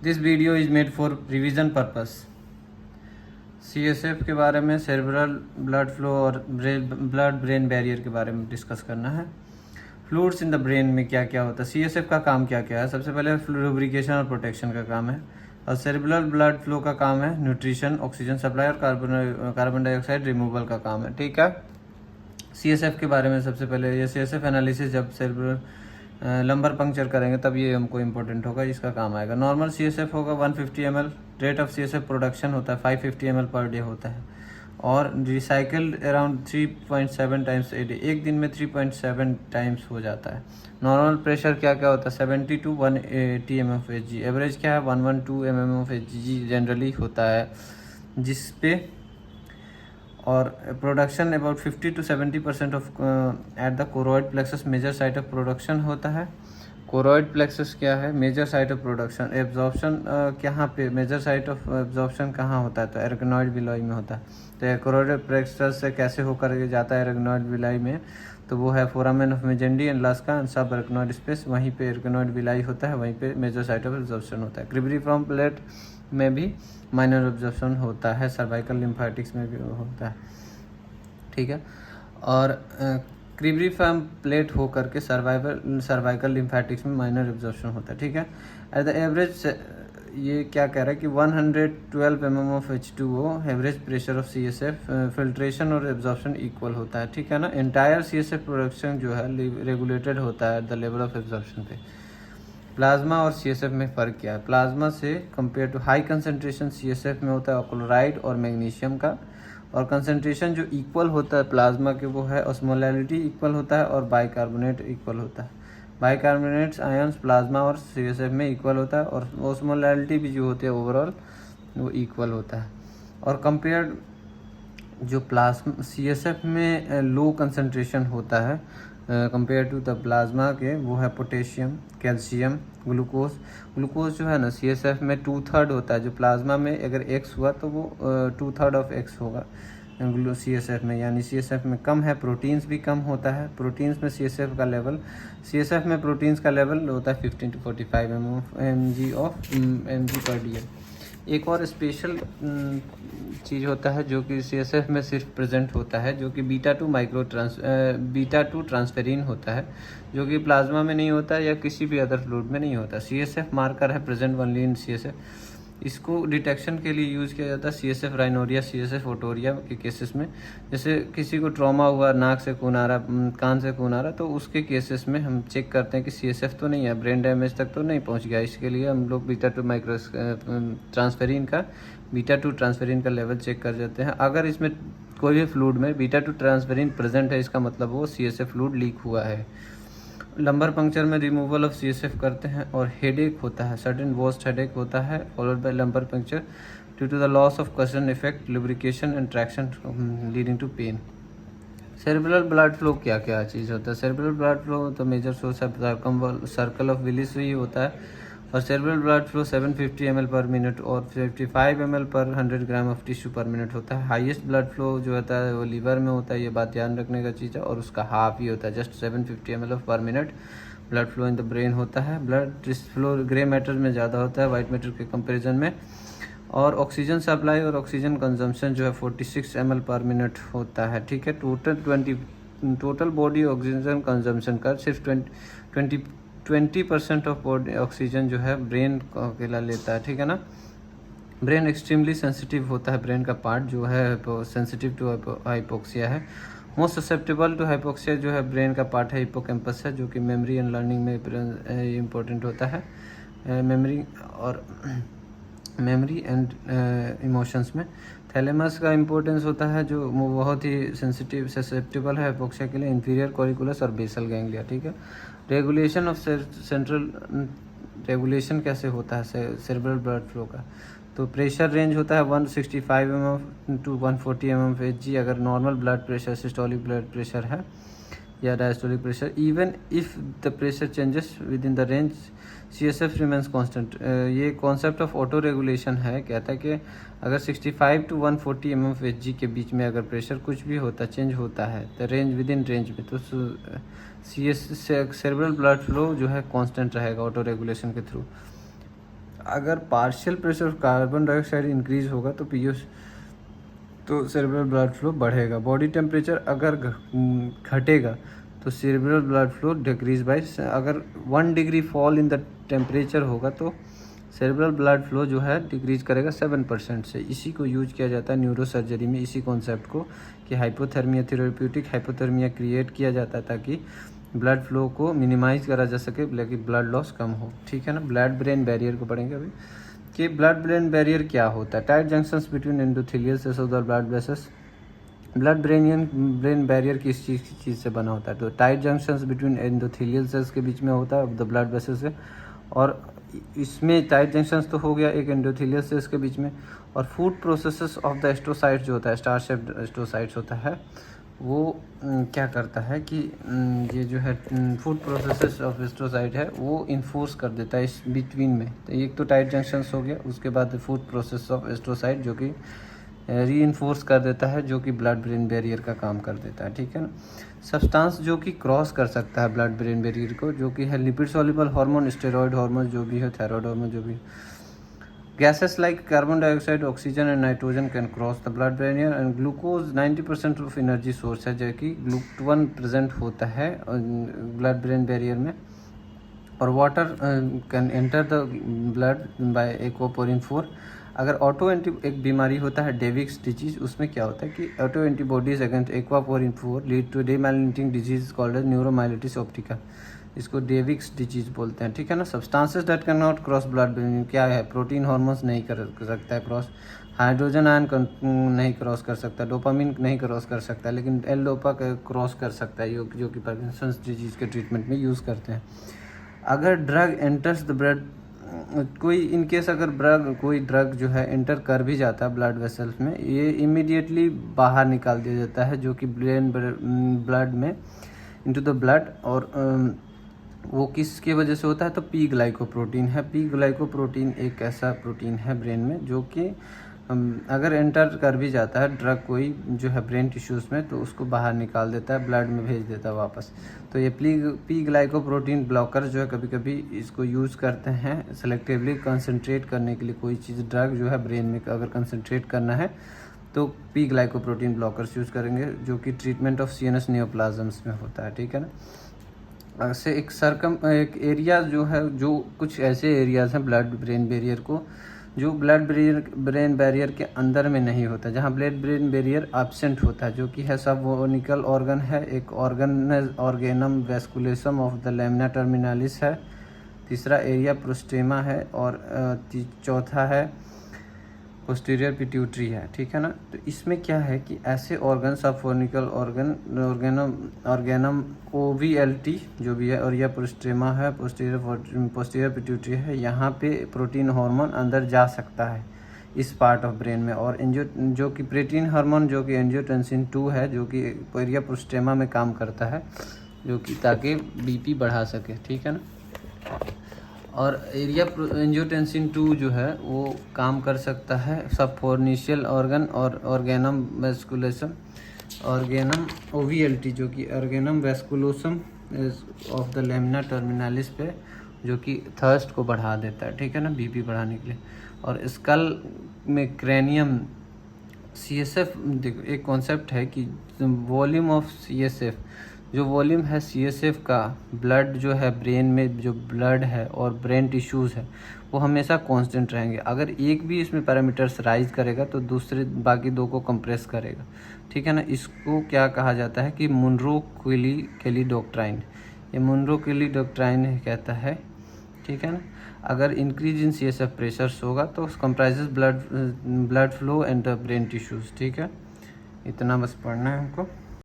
This video is made for revision purpose. CSF के बारे में, सेरेब्रल ब्लड फ्लो और ब्लड ब्रेन बैरियर के बारे में डिस्कस करना है। फ्लूइड्स इन द ब्रेन में क्या क्या होता है, सीएसएफ का काम क्या क्या है। सबसे पहले लुब्रिकेशन और प्रोटेक्शन का काम है, और सेरेब्रल ब्लड फ्लो का काम है न्यूट्रिशन, ऑक्सीजन सप्लाई और कार्बन डाइऑक्साइड रिमूवल का काम है। ठीक है, सीएसएफ के बारे में सबसे पहले ये सीएसएफ एनालिसिस जब सेरेब्रल लंबर पंक्चर करेंगे तब ये हमको इम्पोर्टेंट होगा, इसका काम आएगा। नॉर्मल सीएसएफ होगा 150 ml, rate of CSF production होता है 550 ml पर डे होता है, और recycled around 3.7 times a day, एक दिन में 3.7 टाइम्स हो जाता है। नॉर्मल प्रेशर क्या क्या होता है 70 to 180 mmHg, एवरेज क्या है 112 mmHg जनरली होता है, जिस पे और production about 50 to 70% of at the choroid plexus major site of production होता है। कोरोइड प्लेक्सस क्या है, major site of production. Absorption कहाँ पे, मेजर साइट ऑफ एब्जॉर्प्शन कहाँ होता है, तो एराकिनॉइड विलाई में होता है। तो कोरोइड प्लेक्सस से कैसे होकर जाता है एराकिनॉइड विलाई में, तो वो है फोरामेन ऑफ मेजेंडी एंड लास्का एंड सब एराकिनॉइड स्पेस, वहीं पे एराकिनॉइड विलाई होता है, वहीं पे मेजर साइट ऑफ एब्जॉर्प्शन होता है। क्रिब्रिफॉर्म प्लेट में भी माइनर ऑब्जर्प्शन होता है, सर्वाइकल लिम्फेटिक्स में भी होता है। ठीक है, और क्रिब्रिफॉर्म प्लेट हो करके सर्वाइकल लिम्फेटिक्स में माइनर ऑब्जर्प्शन होता है। ठीक है, एट द एवरेज ये क्या कह रहा है कि 112 mm of H2O average pressure of CSF, filtration और एब्जॉर्प्शन इक्वल होता है। ठीक है ना, एंटायर CSF प्रोडक्शन जो है रेगुलेटेड होता है द लेवल ऑफ एब्जॉर्प्शन पे। प्लाज्मा और सीएसएफ में फ़र्क क्या है, प्लाज्मा से compare to high concentration CSF में होता है क्लोराइड और मैग्नीशियम का, और कंसनट्रेशन जो इक्वल होता है प्लाज्मा के वो है ऑस्मोलैरिटी इक्वल होता है और बाइकार्बोनेट इक्वल होता है। बाइकार्बोनेट्स आयंस प्लाज्मा और सीएसएफ में इक्वल होता है, और ऑस्मोलैरिटी भी जो होती है ओवरऑल वो इक्वल होता है। और कंपेयर जो प्लाज्मा सीएसएफ में लो कंसनट्रेशन होता है कंपेयर टू द प्लाज्मा के, वो है पोटेशियम, कैल्शियम, ग्लूकोज। ग्लूकोज जो है ना सीएसएफ में 2/3 होता है, जो प्लाज्मा में अगर x हुआ तो वो 2/3 ऑफ x होगा सीएसएफ में, यानी सीएसएफ में कम है। प्रोटीन्स भी कम होता है, प्रोटीन्स में सीएसएफ का लेवल, सीएसएफ में प्रोटीन्स का लेवल होता है 15 to 45 mg पर डी। एक और स्पेशल चीज़ होता है जो कि सीएसएफ में सिर्फ प्रेजेंट होता है, जो कि बीटा टू ट्रांसफेरिन होता है, जो कि प्लाज्मा में नहीं होता है या किसी भी अदर फ्लूइड में नहीं होता। सीएसएफ मार्कर है प्रेजेंट ओनली इन सीएसएफ। इसको डिटेक्शन के लिए यूज़ किया जाता है सीएसएफ राइनोरिया, सीएसएफ ओटोरिया के केसेस में। जैसे किसी को ट्रॉमा हुआ, नाक से खून आ रहा, कान से खून आ रहा, तो उसके केसेस में हम चेक करते हैं कि सीएसएफ तो नहीं है, ब्रेन डैमेज तक तो नहीं पहुंच गया। इसके लिए हम लोग बीटा टू ट्रांसफेरिन का लेवल चेक कर जाते हैं। अगर इसमें कोई भी फ्लूइड में बीटा टू ट्रांसफेरिन प्रेजेंट है, इसका मतलब वो सीएसएफ फ्लूइड लीक हुआ है। लंबर पंक्चर में रिमूवल ऑफ सीएसएफ करते हैं, और हेडेक होता है, सडन वर्स्ट हेडेक होता है followed by lumbar puncture due to the loss of cushion effect, lubrication and traction leading to pain. Cerebral blood flow क्या क्या चीज़ होता है, सेरेब्रल ब्लड फ्लो तो मेजर सोर्स है सर्कल ऑफ विलिस ही होता है, और cerebral blood flow 750 ml per minute और 55 ml per 100 gram of tissue per minute होता है। हाईएस्ट ब्लड फ्लो जो होता है वो लीवर में होता है, ये बात ध्यान रखने का चीज़ है, और उसका हाफ ही होता है, just 750 ml per minute blood flow in the brain होता है। ब्लड फ्लो ग्रे मैटर में ज़्यादा होता है वाइट मैटर के कंपेरिजन में, और ऑक्सीजन सप्लाई और ऑक्सीजन कंजम्पशन जो है 46 ml पर मिनट होता है। ठीक है, टोटल बॉडी ऑक्सीजन कंजम्पशन का सिर्फ 20% ऑफ बॉडी ऑक्सीजन जो है ब्रेन अकेला लेता है। ठीक है ना, ब्रेन एक्सट्रीमली सेंसिटिव होता है, ब्रेन का पार्ट जो है सेंसिटिव टू हाइपोक्सिया है। मोस्ट ससेप्टेबल टू हाइपोक्सिया जो है ब्रेन का पार्ट है हिप्पोकैम्पस है, जो कि मेमोरी एंड लर्निंग में इम्पोर्टेंट होता है, मेमोरी एंड इमोशंस में। थैलेमस का इम्पोर्टेंस होता है, जो बहुत ही ससेप्टेबल है हाइपोक्सिया के लिए, इंफीरियर कॉरिकुलस और बेसल गैंग्लिया। ठीक है, रेगुलेशन ऑफ सेंट्रल रेगुलेशन कैसे होता है सेरेब्रल ब्लड फ्लो का, तो प्रेशर रेंज होता है 165 mm to 140 mmHg अगर normal blood pressure, systolic blood pressure है या diastolic pressure. Even if the pressure changes with in the range CSF remains constant. ये कॉन्सेप्ट ऑफ ऑटो रेगुलेशन है, कहता है कि अगर 65 to 140 mmHg के बीच में अगर प्रेशर कुछ भी होता चेंज होता है तो रेंज विद इन रेंज में, तो सेरेब्रल ब्लड फ्लो जो है कांस्टेंट रहेगा ऑटो रेगुलेशन के थ्रू। अगर partial pressure of carbon dioxide increase होगा तो पीओ तो सेरेब्रल ब्लड फ्लो बढ़ेगा। बॉडी टेम्परेचर अगर घटेगा तो cerebral blood flow decrease by, अगर 1 degree fall in the temperature होगा तो सेरेब्रल ब्लड फ्लो जो है डिक्रीज करेगा 7% से। इसी को यूज किया जाता है न्यूरो सर्जरी में, इसी कॉन्सेप्ट को कि हाइपोथर्मिया थेरेप्यूटिक हाइपोथर्मिया क्रिएट किया जाता है ताकि ब्लड फ्लो को मिनिमाइज करा जा सके, लेकिन ब्लड लॉस कम हो। ठीक है ना। ब्लड ब्रेन बैरियर को पढ़ेंगे अभी कि ब्लड ब्रेन बैरियर क्या होता है। Tight junctions between endothelial cells of the blood vessels. Blood brain barrier किस चीज़ से बना होता है, तो tight junctions between endothelial cells के बीच में होता है द ब्लड वेसल्स से। और इसमें टाइट जंक्शंस तो हो गया एक एंडोथेलियल सेल्स के बीच में, और food processes of the astrocytes जो होता है, स्टार शेप्ड एस्ट्रोसाइट्स होता है, वो क्या करता है कि ये जो है फूड प्रोसेसेस ऑफ एस्ट्रोसाइट है वो इन्फोर्स कर देता है इस बिटवीन में। तो एक तो टाइट जंक्शंस हो गया, उसके बाद फूड प्रोसेस ऑफ एस्ट्रोसाइट जो कि रीइंफोर्स कर देता है, जो कि ब्लड ब्रेन बैरियर का काम कर देता है। ठीक है ना। सब्सटेंस जो कि क्रॉस कर सकता है ब्लड ब्रेन बैरियर को, जो कि है lipid soluble hormone, steroid hormone जो भी है, थायराइड हार्मोन जो भी। Gases like carbon dioxide, oxygen and nitrogen can cross the blood barrier, and glucose 90% of energy source है, जो कि GLUT1 प्रेजेंट होता है ब्लड ब्रेन बैरियर में। और water can enter the blood bye aquaporin 4। अगर एक बीमारी होता है डेविक्स डिजीज, उसमें क्या होता है कि auto antibodies against aquaporin 4 lead to demyelinating disease called as neuromyelitis optica. इसको डेविक्स डिजीज बोलते हैं। ठीक है ना। Substances that can not cross blood brain क्या है, प्रोटीन हार्मोन्स नहीं कर सकता है क्रॉस, हाइड्रोजन आयन नहीं क्रॉस कर सकता, डोपामिन नहीं क्रॉस कर सकता, लेकिन एल डोपा क्रॉस कर सकता है, जो कि पार्किंसंस डिजीज के ट्रीटमेंट में यूज़ करते हैं। अगर ड्रग एंटर्स द ब्लड, कोई इनकेस अगर कोई ड्रग जो है एंटर कर भी जाता है ब्लड वेसल्स में, ये इमीडिएटली बाहर निकाल दिया जाता है, जो कि ब्लड में इनटू द ब्लड। और वो किसकी वजह से होता है, तो पी ग्लाइकोप्रोटीन है। पी ग्लाइकोप्रोटीन एक ऐसा प्रोटीन है ब्रेन में जो कि अगर एंटर कर भी जाता है ड्रग कोई जो है ब्रेन टिश्यूज़ में, तो उसको बाहर निकाल देता है, ब्लड में भेज देता है वापस। तो ये पी ग्लाइकोप्रोटीन ब्लॉकर जो है कभी कभी इसको यूज़ करते हैं सेलेक्टिवली कंसंट्रेट करने के लिए। कोई चीज़ ड्रग जो है ब्रेन में अगर कंसंट्रेट करना है तो पी ग्लाइकोप्रोटीन ब्लॉकर्स यूज़ करेंगे, जो कि ट्रीटमेंट ऑफ सीएनएस नियोप्लाज्म्स में होता है। ठीक है ना। ऐसे एक एरिया जो है, जो कुछ ऐसे एरियाज़ हैं ब्लड ब्रेन बैरियर को, जो ब्लड ब्रेन बैरियर के अंदर में नहीं होता, जहाँ ब्लड ब्रेन बैरियर एब्सेंट होता है, जो कि है सबवोनिकल ऑर्गन है, एक ऑर्गेनम वेस्कुलेसम ऑफ द लेमिना टर्मिनालिस है, तीसरा एरिया प्रोस्टेमा है, और चौथा है पोस्टीरियर पिट्यूटरी है। ठीक है ना। तो इसमें क्या है कि ऐसे ऑर्गन सबफोनिकल ऑर्गेनम OVLT जो भी है, और यह प्रोस्टेमा है, पोस्टीरियर पिट्यूटरी है, यहाँ पे प्रोटीन हार्मोन अंदर जा सकता है इस पार्ट ऑफ ब्रेन में। और जो कि प्रोटीन हार्मोन जो कि एंजियोटेंसिन 2 है, जो कि एरिया प्रोस्टेमा में काम करता है, जो कि ताकि BP बढ़ा सके। ठीक है ना। और एरिया एंजियोटेंसिन 2 जो है वो काम कर सकता है सबफोर्निशियल ऑर्गन और ऑर्गेनम वेस्कुलेसम, ऑर्गेनम OVLT जो कि ऑर्गेनम वेस्कुलोसम ऑफ द लेमिना टर्मिनालिस पे, जो कि थर्स्ट को बढ़ा देता है। ठीक है ना, BP बढ़ाने के लिए। और स्कल में क्रेनियम CSF, देखो एक कॉन्सेप्ट है कि वॉल्यूम ऑफ CSF, जो वॉल्यूम है CSF का, ब्लड जो है ब्रेन में जो ब्लड है और ब्रेन टिश्यूज़ है वो हमेशा कांस्टेंट रहेंगे। अगर एक भी इसमें पैरामीटर्स राइज करेगा तो दूसरे बाकी दो को कंप्रेस करेगा। ठीक है ना। इसको क्या कहा जाता है कि मुनरो-केली डॉक्ट्राइन, ये मुनरो-केली डॉक्ट्राइन कहता है। ठीक है ना। अगर इंक्रीज इन CSF प्रेशर्स होगा तो comprises blood flow and the brain tissues. ठीक है, इतना बस पढ़ना है हमको।